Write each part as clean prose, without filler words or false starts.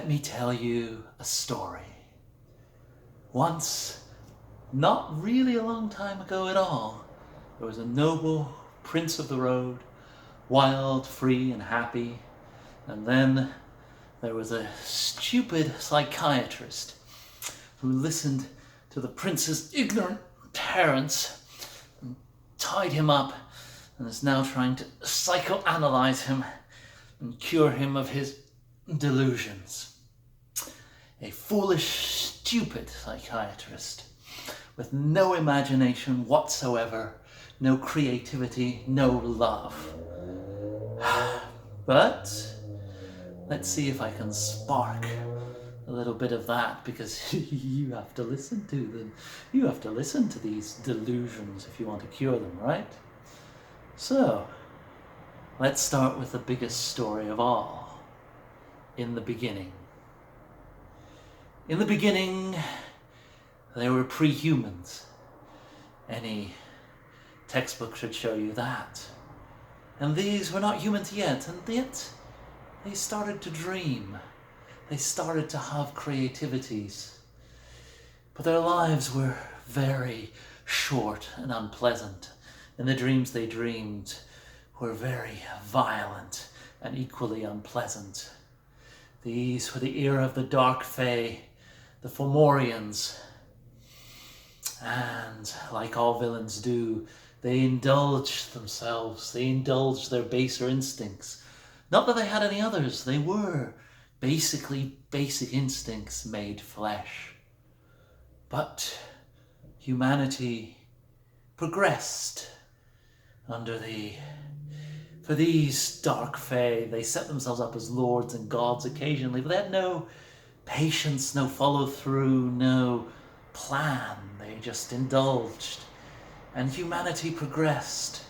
Let me tell you a story. Once, not really a long time ago at all, there was a noble prince of the road, wild, free and happy. And then there was a stupid psychiatrist who listened to the prince's ignorant parents and tied him up and is now trying to psychoanalyze him and cure him of his delusions. A foolish, stupid psychiatrist with no imagination whatsoever, no creativity, no love. But let's see if I can spark a little bit of that, because you have to listen to them. You have to listen to these delusions if you want to cure them, right? So, let's start with the biggest story of all. In the beginning. In the beginning, there were pre-humans. Any textbook should show you that. And these were not humans yet, and yet they started to dream. They started to have creativities. But their lives were very short and unpleasant, and the dreams they dreamed were very violent and equally unpleasant. These were the era of the Dark Fae, the Fomorians. And like all villains do, they indulged themselves. They indulged their baser instincts. Not that they had any others. They were basically basic instincts made flesh. But humanity progressed for these dark fae. They set themselves up as lords and gods occasionally, but they had no patience, no follow-through, no plan. They just indulged. And humanity progressed.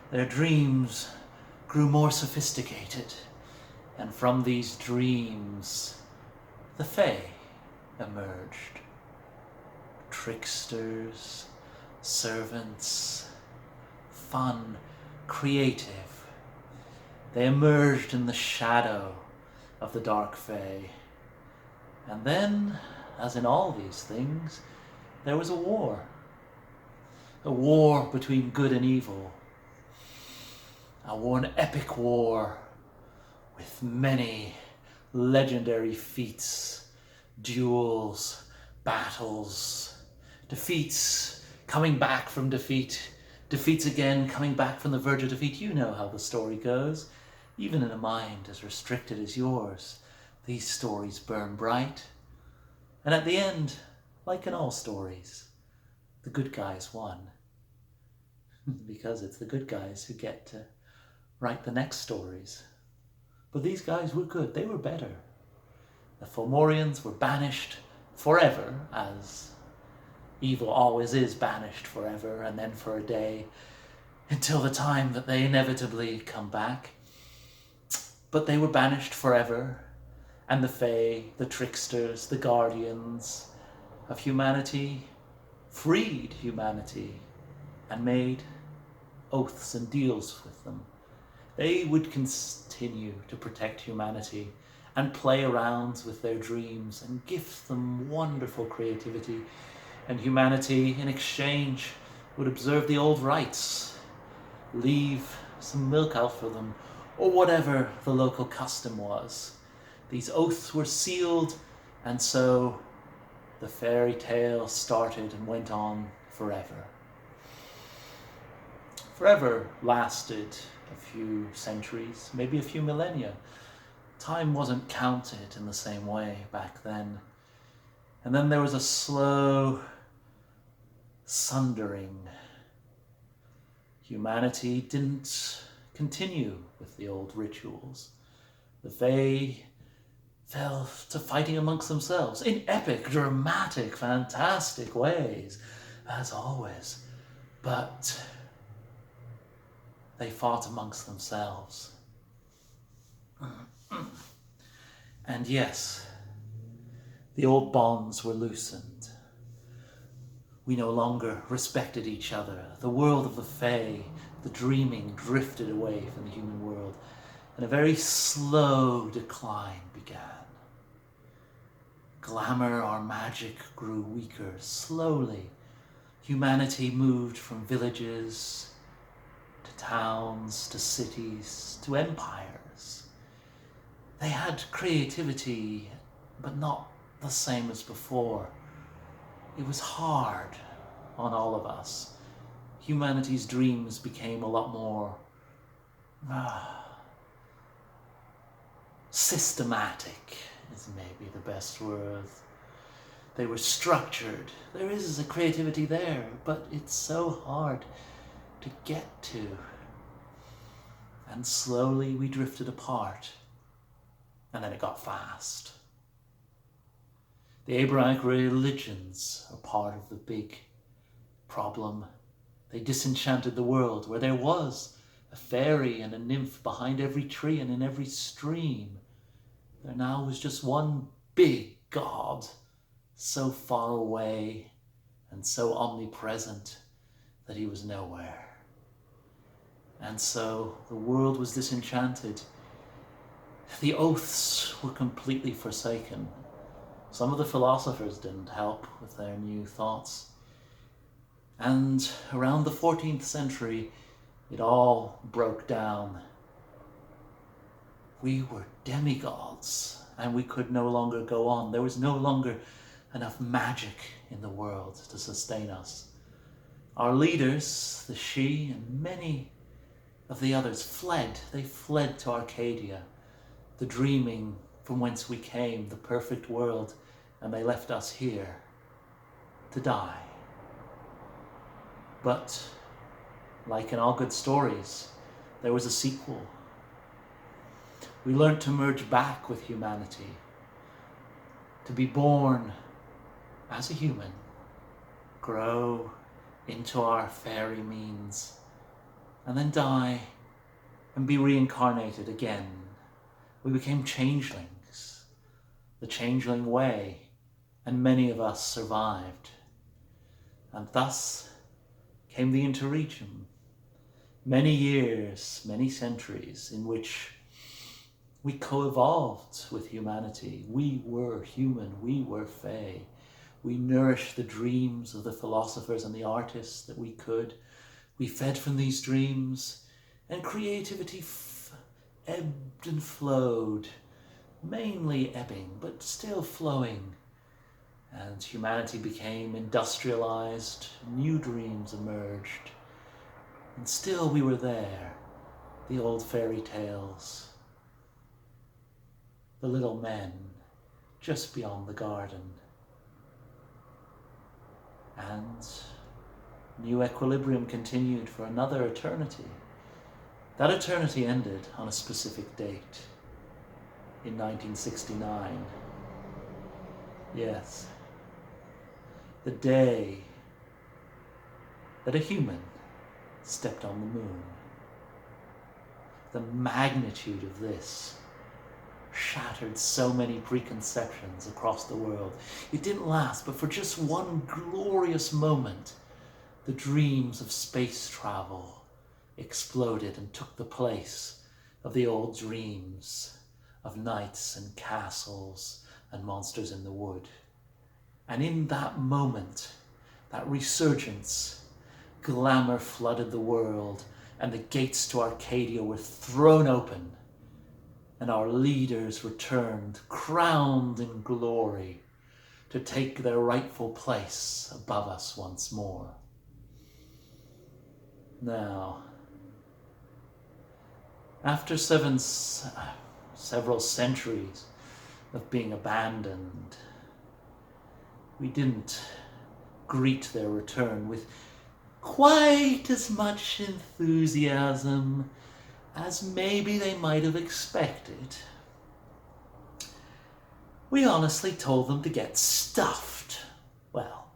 Their dreams grew more sophisticated. And from these dreams, the fae emerged. Tricksters, servants, fun, creative. They emerged in the shadow of the Dark Fae. And then, as in all these things, there was a war. A war between good and evil. An epic war with many legendary feats, duels, battles, defeats, coming back from defeat, defeats again, coming back from the verge of defeat. You know how the story goes. Even in a mind as restricted as yours, these stories burn bright. And at the end, like in all stories, the good guys won. Because it's the good guys who get to write the next stories. But these guys were good, they were better. The Fomorians were banished forever, as evil always is banished forever, and then for a day, until the time that they inevitably come back. But they were banished forever, and the Fae, the tricksters, the guardians of humanity, freed humanity and made oaths and deals with them. They would continue to protect humanity and play around with their dreams and gift them wonderful creativity. And humanity, in exchange, would observe the old rites, leave some milk out for them, or whatever the local custom was. These oaths were sealed, and so the fairy tale started and went on forever. Forever lasted a few centuries, maybe a few millennia. Time wasn't counted in the same way back then. And then there was a slow sundering. Humanity didn't continue with the old rituals. The Fae fell to fighting amongst themselves in epic, dramatic, fantastic ways, as always. But they fought amongst themselves. And yes, the old bonds were loosened. We no longer respected each other. The world of the Fae, the dreaming, drifted away from the human world, and a very slow decline began. glamour, our magic grew weaker. Slowly, humanity moved from villages to towns, to cities, to empires. They had creativity, but not the same as before. It was hard on all of us. Humanity's dreams became a lot more systematic, is maybe the best word. They were structured. There is a creativity there, but it's so hard to get to. And slowly we drifted apart, and then it got fast. The Abrahamic religions are part of the big problem. They disenchanted the world where there was a fairy and a nymph behind every tree and in every stream. There now was just one big God, so far away and so omnipresent that he was nowhere. And so the world was disenchanted. The oaths were completely forsaken. Some of the philosophers didn't help with their new thoughts. And around the 14th century, it all broke down. We were demigods, and we could no longer go on. There was no longer enough magic in the world to sustain us. Our leaders, the Shi and many of the others, fled. They fled to Arcadia, the dreaming from whence we came, the perfect world, and they left us here to die. But, like in all good stories, there was a sequel. We learned to merge back with humanity, to be born as a human, grow into our fairy means, and then die and be reincarnated again. We became changelings, the changeling way, and many of us survived. And thus came the interregnum. Many years, many centuries in which we co-evolved with humanity. We were human, we were fae. We nourished the dreams of the philosophers and the artists that we could. We fed from these dreams, and creativity ebbed and flowed, mainly ebbing, but still flowing. And humanity became industrialized, new dreams emerged. And still we were there, the old fairy tales, the little men just beyond the garden. And new equilibrium continued for another eternity. That eternity ended on a specific date, in 1969. Yes, the day that a human stepped on the moon. The magnitude of this shattered so many preconceptions across the world. It didn't last, but for just one glorious moment, the dreams of space travel exploded and took the place of the old dreams of knights and castles and monsters in the wood. And in that moment, that resurgence, glamour flooded the world, and the gates to Arcadia were thrown open, and our leaders returned, crowned in glory, to take their rightful place above us once more. Now, after several centuries of being abandoned, we didn't greet their return with quite as much enthusiasm as maybe they might have expected. We honestly told them to get stuffed. Well,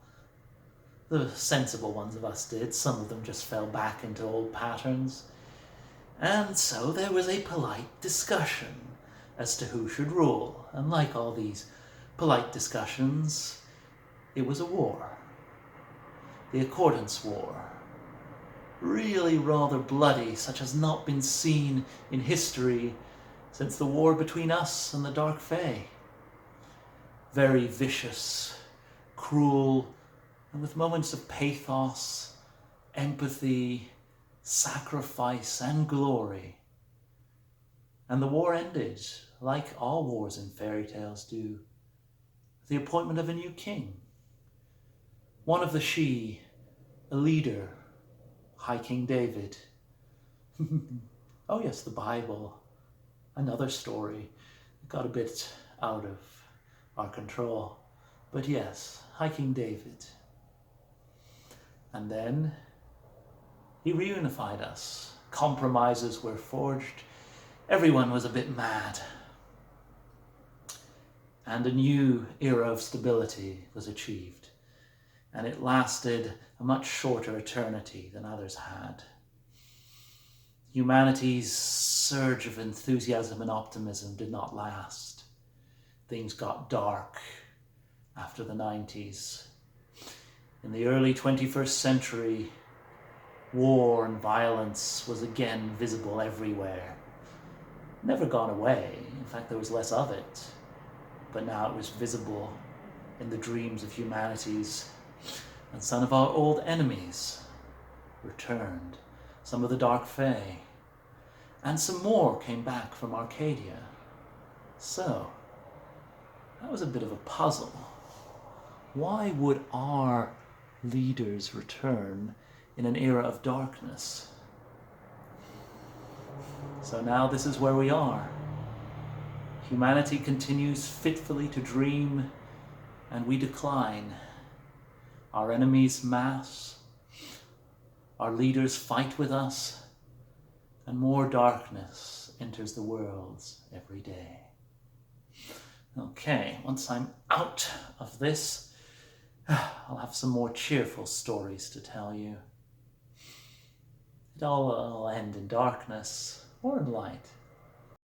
the sensible ones of us did. Some of them just fell back into old patterns. And so there was a polite discussion as to who should rule. And like all these polite discussions, it was a war. The Accordance War. Really rather bloody, such as not been seen in history since the war between us and the Dark Fae. very vicious, cruel, and with moments of pathos, empathy, sacrifice, and glory. And the war ended, like all wars in fairy tales do, with the appointment of a new king. One of the Sidhe, a leader, High King David. Oh yes, the Bible, another story. It got a bit out of our control. But yes, High King David. And then he reunified us. Compromises were forged. Everyone was a bit mad. And a new era of stability was achieved. And it lasted a much shorter eternity than others had. Humanity's surge of enthusiasm and optimism did not last. Things got dark after the 90s. In the early 21st century, war and violence was again visible everywhere. Never gone away. In fact, there was less of it. But now it was visible in the dreams of humanities. And some of our old enemies returned. Some of the Dark Fae. And some more came back from Arcadia. So, that was a bit of a puzzle. Why would our leaders return in an era of darkness? So now this is where we are. Humanity continues fitfully to dream, and we decline. Our enemies mass, our leaders fight with us, and more darkness enters the worlds every day. Okay, once I'm out of this, I'll have some more cheerful stories to tell you. It all will end in darkness or in light.